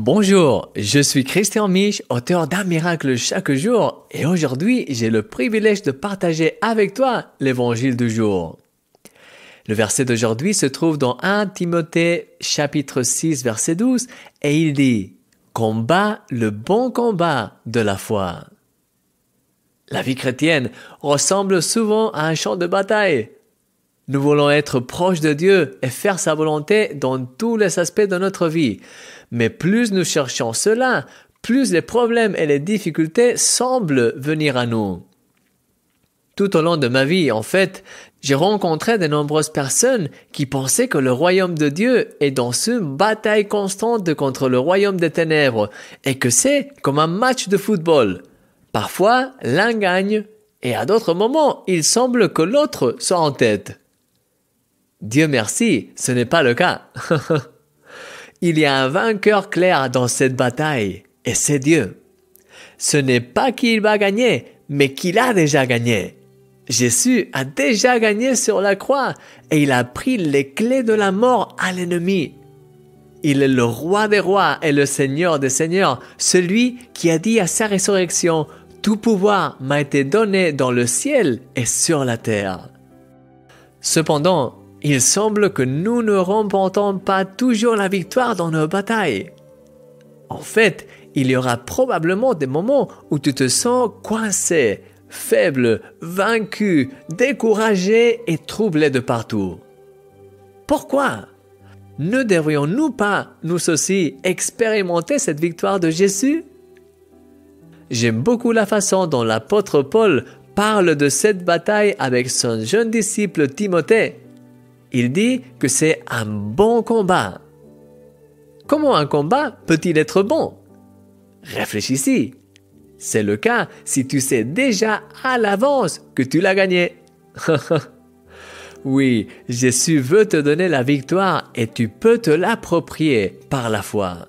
Bonjour, je suis Christian Mich, auteur d'un miracle chaque jour, et aujourd'hui j'ai le privilège de partager avec toi l'évangile du jour. Le verset d'aujourd'hui se trouve dans 1 Timothée chapitre 6 verset 12 et il dit « Combat le bon combat de la foi ». La vie chrétienne ressemble souvent à un champ de bataille. Nous voulons être proches de Dieu et faire sa volonté dans tous les aspects de notre vie. Mais plus nous cherchons cela, plus les problèmes et les difficultés semblent venir à nous. Tout au long de ma vie, en fait, j'ai rencontré de nombreuses personnes qui pensaient que le royaume de Dieu est dans une bataille constante contre le royaume des ténèbres et que c'est comme un match de football. Parfois, l'un gagne et à d'autres moments, il semble que l'autre soit en tête. Dieu merci, ce n'est pas le cas. Il y a un vainqueur clair dans cette bataille, et c'est Dieu. Ce n'est pas qu'il va gagner, mais qu'il a déjà gagné. Jésus a déjà gagné sur la croix, et il a pris les clés de la mort à l'ennemi. Il est le roi des rois et le seigneur des seigneurs, celui qui a dit à sa résurrection, « Tout pouvoir m'a été donné dans le ciel et sur la terre. » Cependant, il semble que nous ne remportons pas toujours la victoire dans nos batailles. En fait, il y aura probablement des moments où tu te sens coincé, faible, vaincu, découragé et troublé de partout. Pourquoi? Ne devrions-nous pas, nous aussi, expérimenter cette victoire de Jésus? J'aime beaucoup la façon dont l'apôtre Paul parle de cette bataille avec son jeune disciple Timothée. Il dit que c'est un bon combat. Comment un combat peut-il être bon? Réfléchis-y. C'est le cas si tu sais déjà à l'avance que tu l'as gagné. Oui, Jésus veut te donner la victoire et tu peux te l'approprier par la foi.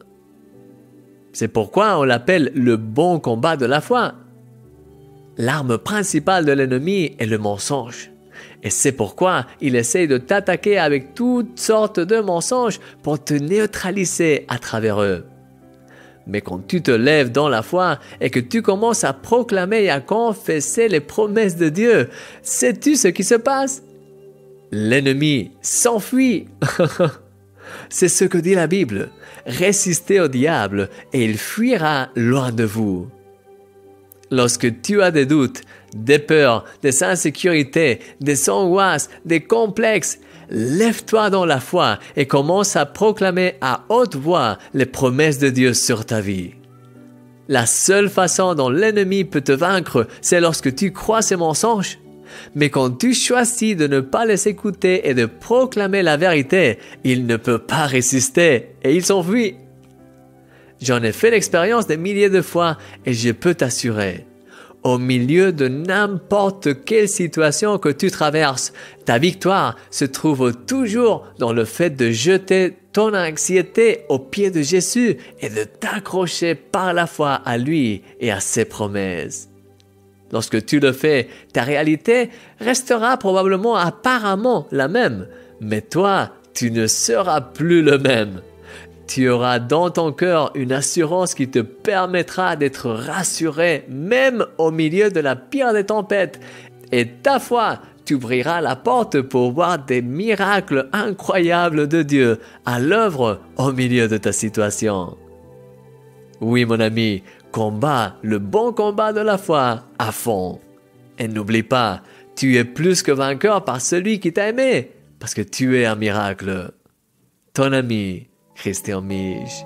C'est pourquoi on l'appelle le bon combat de la foi. L'arme principale de l'ennemi est le mensonge. Et c'est pourquoi il essaye de t'attaquer avec toutes sortes de mensonges pour te neutraliser à travers eux. Mais quand tu te lèves dans la foi et que tu commences à proclamer et à confesser les promesses de Dieu, sais-tu ce qui se passe? L'ennemi s'enfuit. C'est ce que dit la Bible. Résistez au diable et il fuira loin de vous. Lorsque tu as des doutes, des peurs, des insécurités, des angoisses, des complexes, lève-toi dans la foi et commence à proclamer à haute voix les promesses de Dieu sur ta vie. La seule façon dont l'ennemi peut te vaincre, c'est lorsque tu crois ces mensonges. Mais quand tu choisis de ne pas les écouter et de proclamer la vérité, il ne peut pas résister et il s'enfuit. J'en ai fait l'expérience des milliers de fois et je peux t'assurer, au milieu de n'importe quelle situation que tu traverses, ta victoire se trouve toujours dans le fait de jeter ton anxiété aux pieds de Jésus et de t'accrocher par la foi à lui et à ses promesses. Lorsque tu le fais, ta réalité restera probablement apparemment la même, mais toi, tu ne seras plus le même. Tu auras dans ton cœur une assurance qui te permettra d'être rassuré même au milieu de la pire des tempêtes. Et ta foi t'ouvrira la porte pour voir des miracles incroyables de Dieu à l'œuvre au milieu de ta situation. Oui, mon ami, combat le bon combat de la foi à fond. Et n'oublie pas, tu es plus que vainqueur par celui qui t'a aimé, parce que tu es un miracle. Ton ami, Christian Mich.